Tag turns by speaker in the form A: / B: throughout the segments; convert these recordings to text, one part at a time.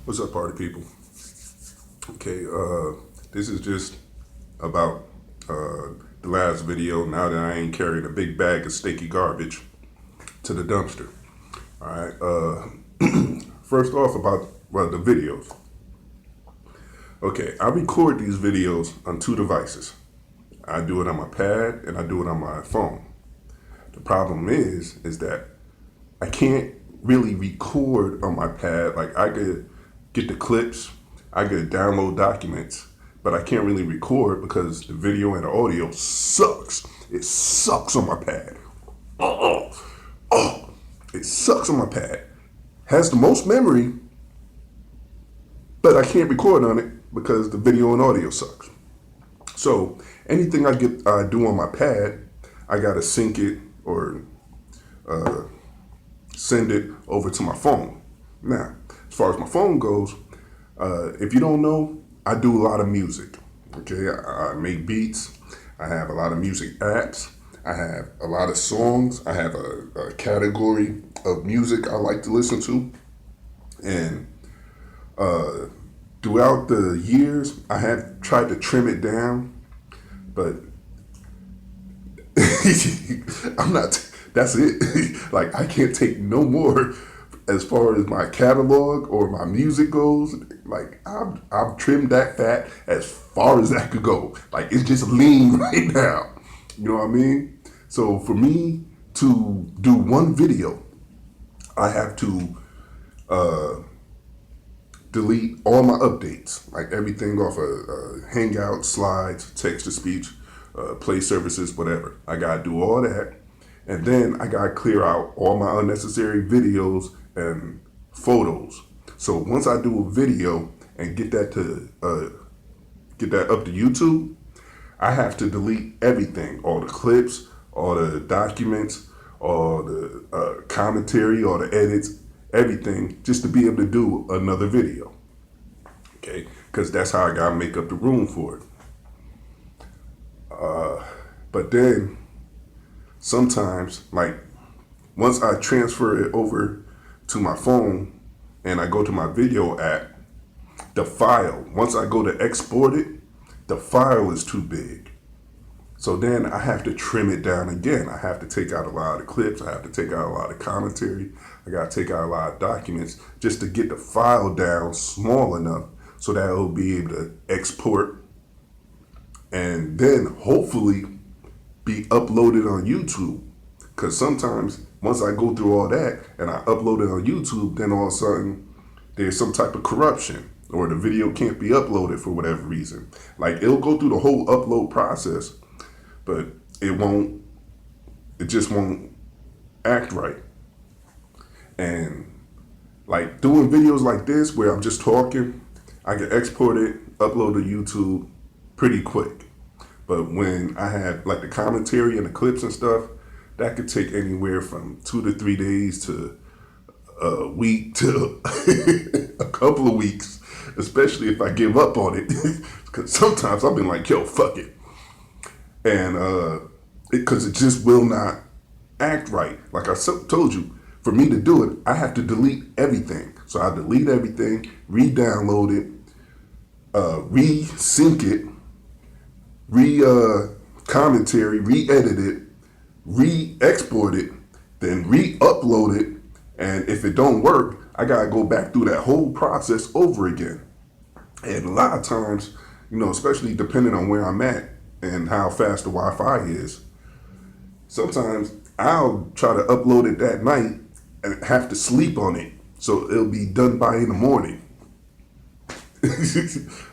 A: What's up, party people? Okay, this is just about the last video. Now that I ain't carrying a big bag of sticky garbage to the dumpster. All right. First off, about the videos. Okay, I record these videos on two devices. I do it on my pad and I do it on my phone. The problem is that I can't really record on my pad. Like I could get the clips, I could download documents, but I can't really record because the video and the audio sucks. It sucks on my pad. Oh, it sucks on my pad. Has the most memory, but I can't record on it because the video and audio sucks. So anything I do on my pad, I gotta sync it or send it over to my phone. Now, as far as my phone goes, if you don't know, I do a lot of music. Okay, I make beats. I have a lot of music apps. I have a lot of songs. I have a category of music I like to listen to. And throughout the years, I have tried to trim it down, but I'm not. That's it. Like I can't take no more as far as my catalog or my music goes. Like I've trimmed that fat as far as that could go. Like it's just lean right now. You know what I mean? So for me to do one video, I have to delete all my updates, like everything off of Hangout, slides, text to speech, play services, whatever. I gotta do all that, and then I gotta clear out all my unnecessary videos and photos. So once I do a video and get that up to YouTube, I have to delete everything, all the clips, all the documents, all the commentary, all the edits, everything, just to be able to do another video. Okay, because that's how I gotta make up the room for it. But then sometimes, like once I transfer it over to my phone and I go to my video app, the file, once I go to export it, the file is too big. So then I have to trim it down again. I have to take out a lot of clips. I have to take out a lot of commentary. I got to take out a lot of documents just to get the file down small enough so that it'll be able to export and then hopefully be uploaded on YouTube. Because sometimes once I go through all that and I upload it on YouTube, then all of a sudden there's some type of corruption or the video can't be uploaded for whatever reason. Like it'll go through the whole upload process, but it just won't act right. And like doing videos like this where I'm just talking, I can export it, upload to YouTube pretty quick. But when I have like the commentary and the clips and stuff, that could take anywhere from 2 to 3 days to a week to a couple of weeks, especially if I give up on it. Because sometimes I've been like, yo, fuck it. And because it just will not act right. Like I told you, for me to do it, I have to delete everything. So I delete everything, re-download it, re-sync it, commentary, re-edit it, re-export it, then re-upload it, and if it don't work, I gotta go back through that whole process over again. And a lot of times, especially depending on where I'm at and how fast the Wi-Fi is, sometimes I'll try to upload it that night and have to sleep on it, so it'll be done by in the morning.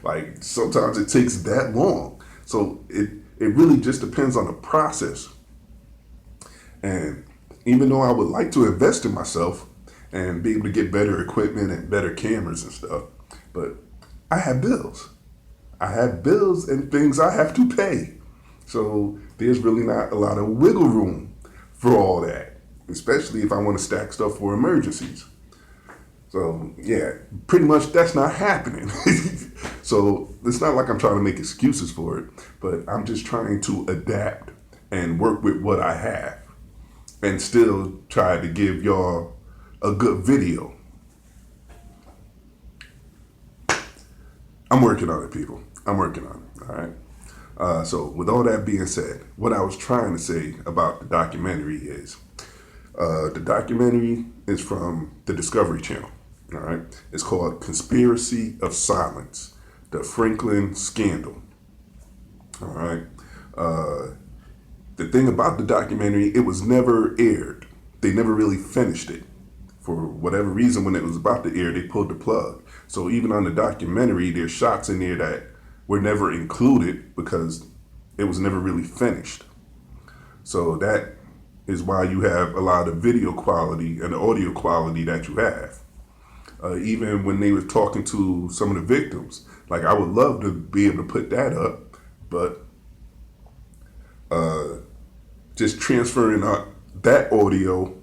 A: Like sometimes it takes that long. So it really just depends on the process. And even though I would like to invest in myself and be able to get better equipment and better cameras and stuff, but I have bills. I have bills and things I have to pay. So there's really not a lot of wiggle room for all that, especially if I want to stack stuff for emergencies. So yeah, pretty much that's not happening. So it's not like I'm trying to make excuses for it, but I'm just trying to adapt and work with what I have and still try to give y'all a good video. I'm working on it, people. I'm working on it. All right. So with all that being said, what I was trying to say about the documentary is the documentary is from the Discovery Channel. All right. It's called Conspiracy of Silence, the Franklin Scandal. All right. The thing about the documentary, it was never aired. They never really finished it. For whatever reason, when it was about to air, they pulled the plug. So even on the documentary, there's shots in there that were never included because it was never really finished. So that is why you have a lot of video quality and the audio quality that you have. Even when they were talking to some of the victims, like I would love to be able to put that up, but just transferring that audio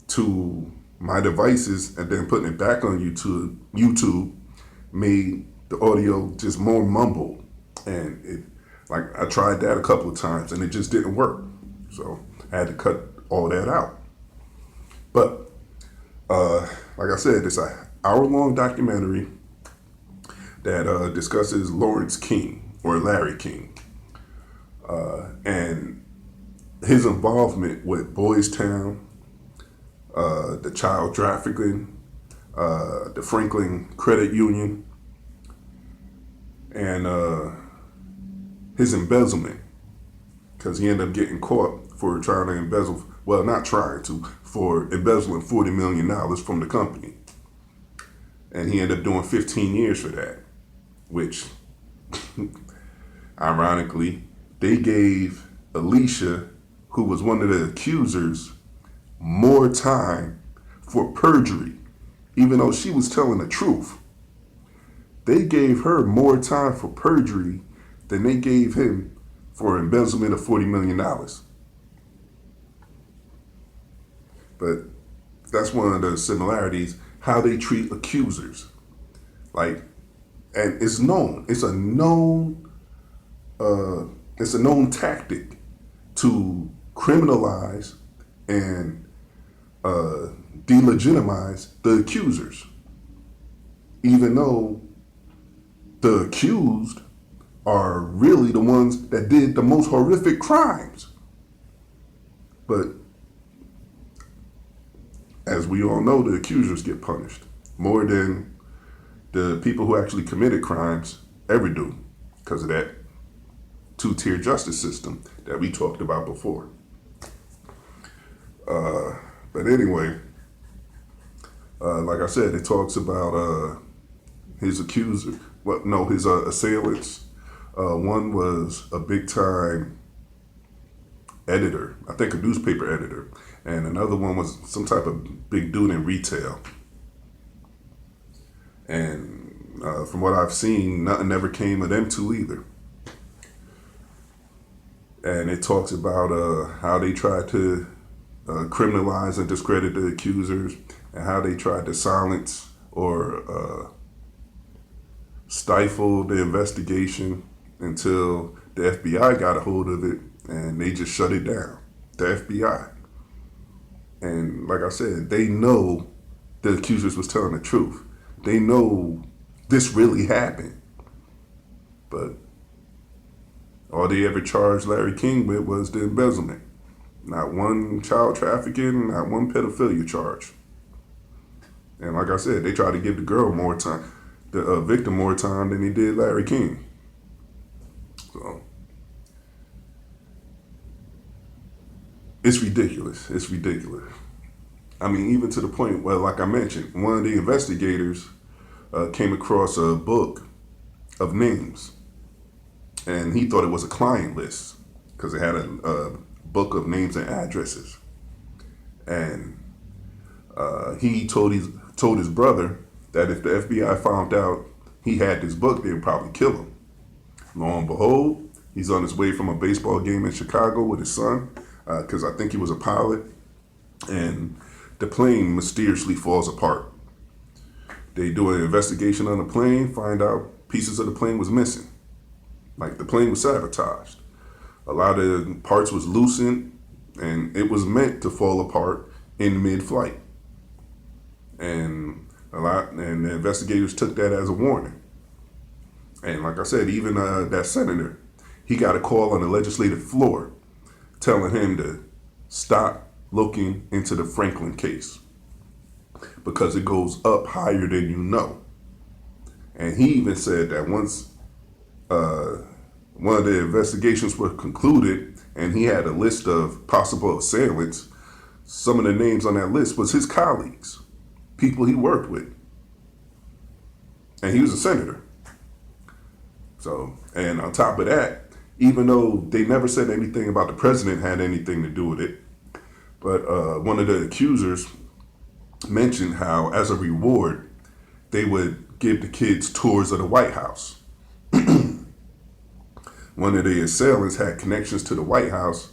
A: to my devices and then putting it back on YouTube made the audio just more mumbled. And it, like I tried that a couple of times and it just didn't work. So I had to cut all that out. But like I said, it's an hour-long documentary that discusses Lawrence King, or Larry King, and his involvement with Boys Town, the child trafficking, the Franklin Credit Union, and his embezzlement, because he ended up getting caught for trying to embezzle, well, not trying to, for embezzling $40 million from the company. And he ended up doing 15 years for that, which, ironically, they gave Alicia, who was one of the accusers, more time for perjury, even though she was telling the truth. They gave her more time for perjury than they gave him for embezzlement of $40 million. But that's one of the similarities, how they treat accusers. Like, and it's known, it's a known tactic to criminalize and delegitimize the accusers, even though the accused are really the ones that did the most horrific crimes. But as we all know, the accusers get punished more than the people who actually committed crimes ever do, because of that two-tier justice system that we talked about before. But anyway, like I said, it talks about his accuser, his assailants. One was a big-time editor, I think a newspaper editor, and another one was some type of big dude in retail. And from what I've seen, nothing ever came of them two either. And it talks about how they tried to criminalize and discredit the accusers, and how they tried to silence or stifle the investigation until the FBI got a hold of it and they just shut it down, the FBI. And like I said, they know the accusers was telling the truth. They know this really happened. But all they ever charged Larry King with was the embezzlement. Not one child trafficking, not one pedophilia charge. And like I said, they tried to give the girl more time, the victim more time than they did Larry King. So it's ridiculous. It's ridiculous. I mean, even to the point where, like I mentioned, one of the investigators came across a book of names, and he thought it was a client list because it had a book of names and addresses. And he told his brother that if the FBI found out he had this book, they would probably kill him. Lo and behold, he's on his way from a baseball game in Chicago with his son, because I think he was a pilot, and the plane mysteriously falls apart. They do an investigation on the plane, find out pieces of the plane was missing. Like, the plane was sabotaged. A lot of parts was loosened, and it was meant to fall apart in mid-flight. And the investigators took that as a warning. And like I said, even that senator, he got a call on the legislative floor telling him to stop looking into the Franklin case because it goes up higher than you know. And he even said that once one of the investigations were concluded and he had a list of possible assailants, some of the names on that list was his colleagues, people he worked with. And he was a senator. So, and on top of that, even though they never said anything about the president had anything to do with it, but one of the accusers mentioned how, as a reward, they would give the kids tours of the White House. One of the assailants had connections to the White House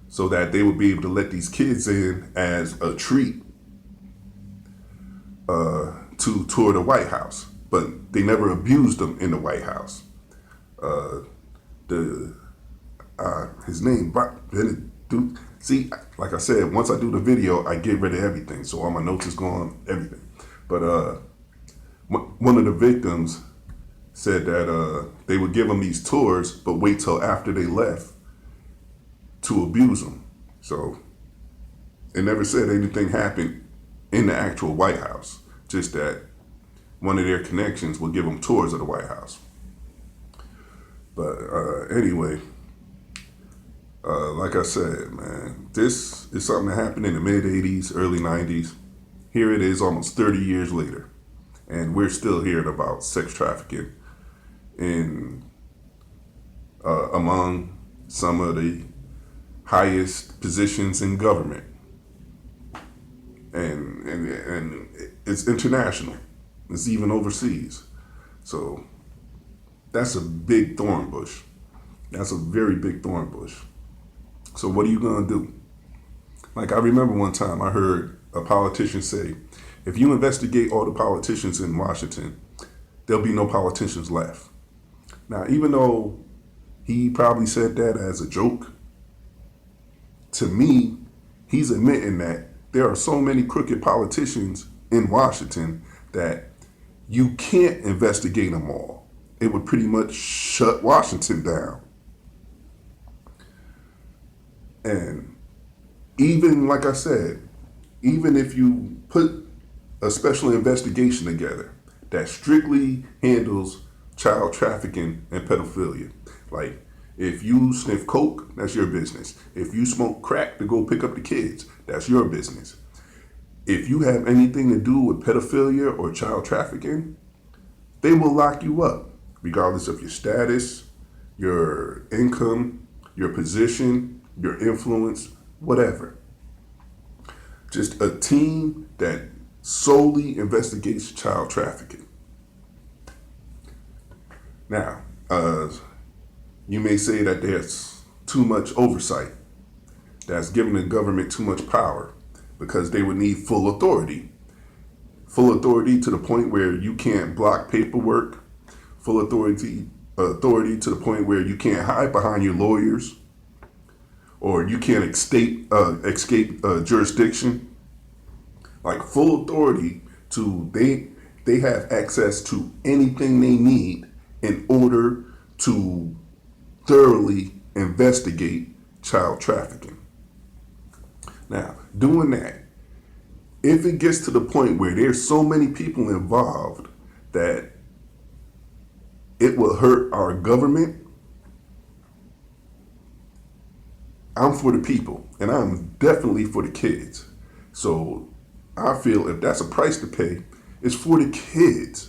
A: so that they would be able to let these kids in as a treat to tour the White House. But they never abused them in the White House. His name, see, like I said, once I do the video, I get rid of everything. So all my notes is gone, everything. But one of the victims said that they would give them these tours, but wait till after they left to abuse them. So it never said anything happened in the actual White House, just that one of their connections would give them tours of the White House. But anyway, like I said, man, this is something that happened in the mid 80s, early 90s. Here it is almost 30 years later. And we're still hearing about sex trafficking in among some of the highest positions in government. And it's international. It's even overseas. So that's a big thorn bush. That's a very big thorn bush. So what are you going to do? Like I remember one time I heard a politician say, if you investigate all the politicians in Washington, there'll be no politicians left. Now, even though he probably said that as a joke, to me, he's admitting that there are so many crooked politicians in Washington that you can't investigate them all. It would pretty much shut Washington down. And even, like I said, even if you put a special investigation together that strictly handles child trafficking and pedophilia, like if you sniff coke, that's your business. If you smoke crack to go pick up the kids, that's your business. If you have anything to do with pedophilia or child trafficking, they will lock you up, regardless of your status, your income, your position, your influence, whatever. Just a team that solely investigates child trafficking. Now, you may say that there's too much oversight, that's giving the government too much power, because they would need full authority. Full authority to the point where you can't block paperwork. Full authority to the point where you can't hide behind your lawyers, or you can't escape jurisdiction. Like full authority to they have access to anything they need in order to thoroughly investigate child trafficking. Now, doing that, if it gets to the point where there's so many people involved that it will hurt our government, I'm for the people, and I'm definitely for the kids. So I feel if that's a price to pay, it's for the kids.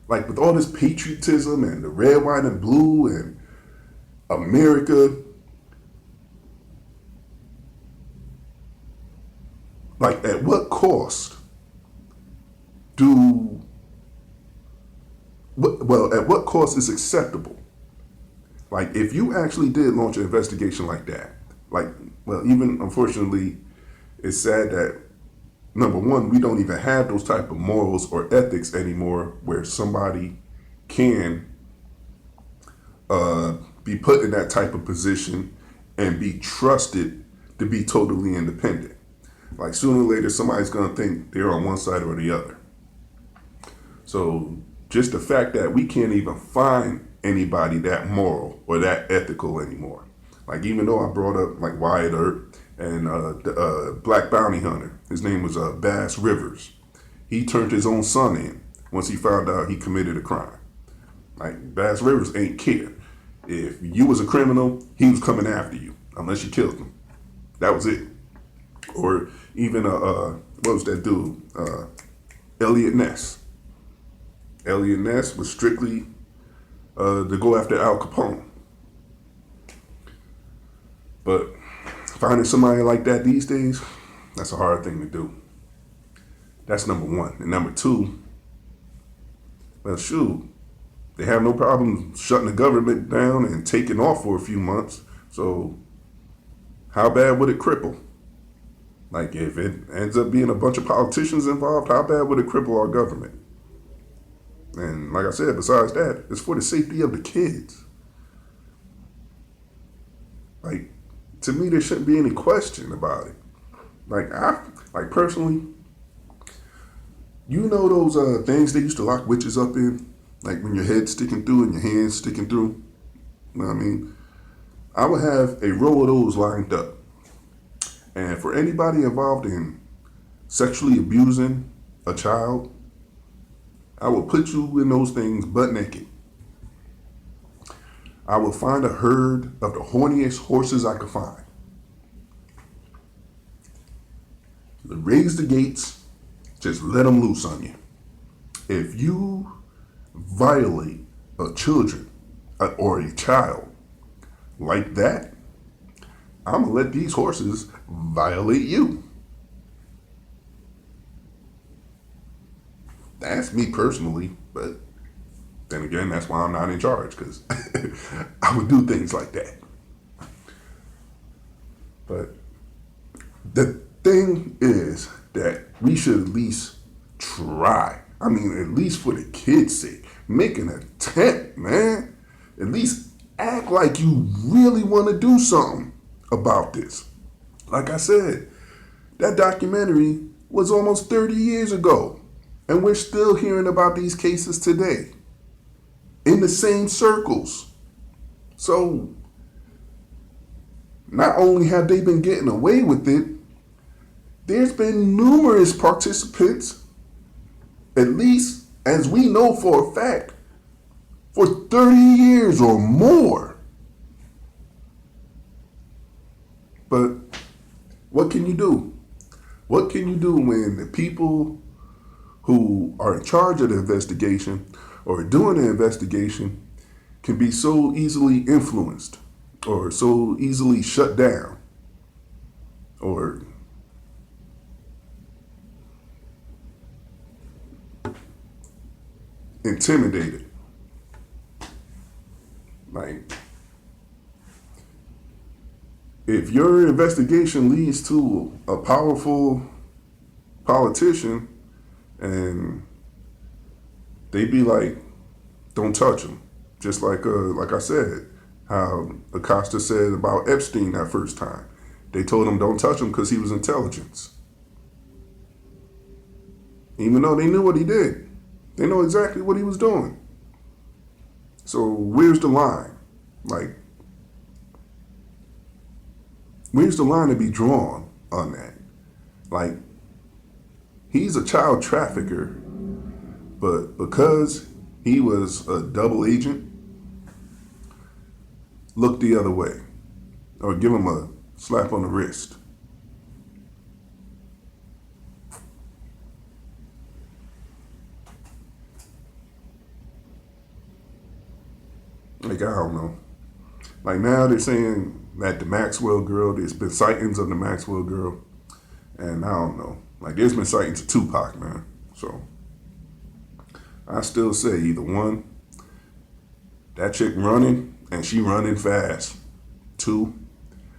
A: Like with all this patriotism and the red, white, and blue and America, like at what cost at what cost is acceptable? Like if you actually did launch an investigation like that, even unfortunately, it's sad that number one, we don't even have those type of morals or ethics anymore where somebody can be put in that type of position and be trusted to be totally independent. Like sooner or later, somebody's going to think they're on one side or the other. So just the fact that we can't even find anybody that moral or that ethical anymore. Like, even though I brought up like Wyatt Earp and the Black Bounty Hunter, his name was Bass Rivers. He turned his own son in once he found out he committed a crime. Like, Bass Rivers ain't care. If you was a criminal, he was coming after you unless you killed him. That was it. Or even what was that dude? Elliot Ness. Elliot Ness was strictly to go after Al Capone. But finding somebody like that these days, that's a hard thing to do. That's number one. And number two, well, shoot, they have no problem shutting the government down and taking off for a few months. So how bad would it cripple? Like, if it ends up being a bunch of politicians involved, how bad would it cripple our government? And like I said, besides that, it's for the safety of the kids. Like, to me, there shouldn't be any question about it. Like personally, you know those things they used to lock witches up in? Like when your head's sticking through and your hand's sticking through? You know what I mean? I would have a row of those lined up. And for anybody involved in sexually abusing a child, I will put you in those things butt naked. I will find a herd of the horniest horses I could find. Raise the gates, just let them loose on you. If you violate a children or a child like that, I'm gonna let these horses violate you. That's me personally, but then again, that's why I'm not in charge, because I would do things like that. But the thing is that we should at least try. I mean, at least for the kids' sake, make an attempt, man. At least act like you really want to do something about this. Like I said, that documentary was almost 30 years ago, and we're still hearing about these cases today in the same circles. So not only have they been getting away with it, there's been numerous participants, at least as we know for a fact, for 30 years or more. But what can you do? What can you do when the people who are in charge of the investigation or doing the investigation can be so easily influenced or so easily shut down or intimidated? Like, if your investigation leads to a powerful politician and they be like, don't touch him. Just like I said, how Acosta said about Epstein that first time. They told him don't touch him because he was intelligence. Even though they knew what he did. They know exactly what he was doing. So where's the line? Like, where's the line to be drawn on that? Like, he's a child trafficker, but because he was a double agent, look the other way or give him a slap on the wrist. Like, I don't know. Like, now they're saying that the Maxwell girl, there's been sightings of the Maxwell girl, and I don't know. Like, there's been sightings of Tupac, man. So I still say either one, that chick running and she running fast. 2,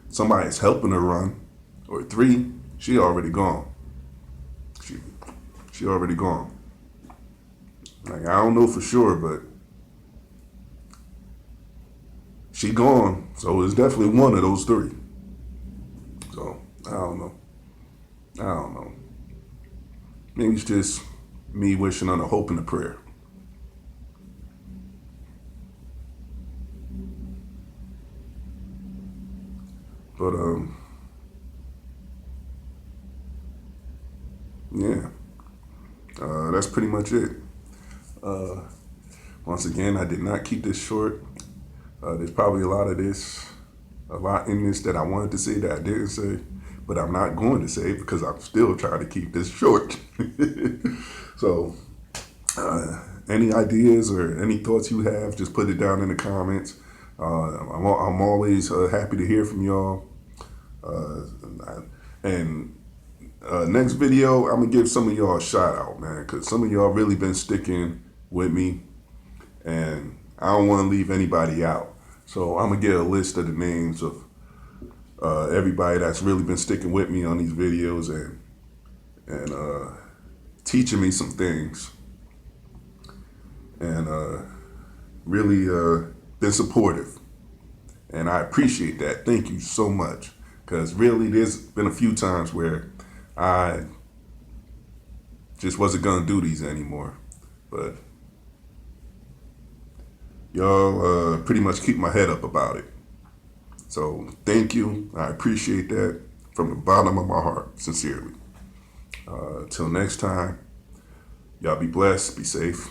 A: somebody's helping her run. Or 3, she already gone. She already gone. Like, I don't know for sure, but she gone. So it's definitely one of those 3. So I don't know. Maybe it's just me wishing on a hope and a prayer. But yeah, that's pretty much it. Once again, I did not keep this short. There's probably a lot in this that I wanted to say that I didn't say, but I'm not going to say because I'm still trying to keep this short. So, any ideas or any thoughts you have, just put it down in the comments. I'm always happy to hear from y'all. And next video, I'm gonna give some of y'all a shout out, man, because some of y'all really been sticking with me, and I don't want to leave anybody out. So I'm gonna get a list of the names of everybody that's really been sticking with me on these videos and teaching me some things, and really been supportive. And I appreciate that. Thank you so much. Because really, there's been a few times where I just wasn't going to do these anymore. But y'all pretty much keep my head up about it. So thank you. I appreciate that from the bottom of my heart, sincerely. Till next time, y'all be blessed, be safe.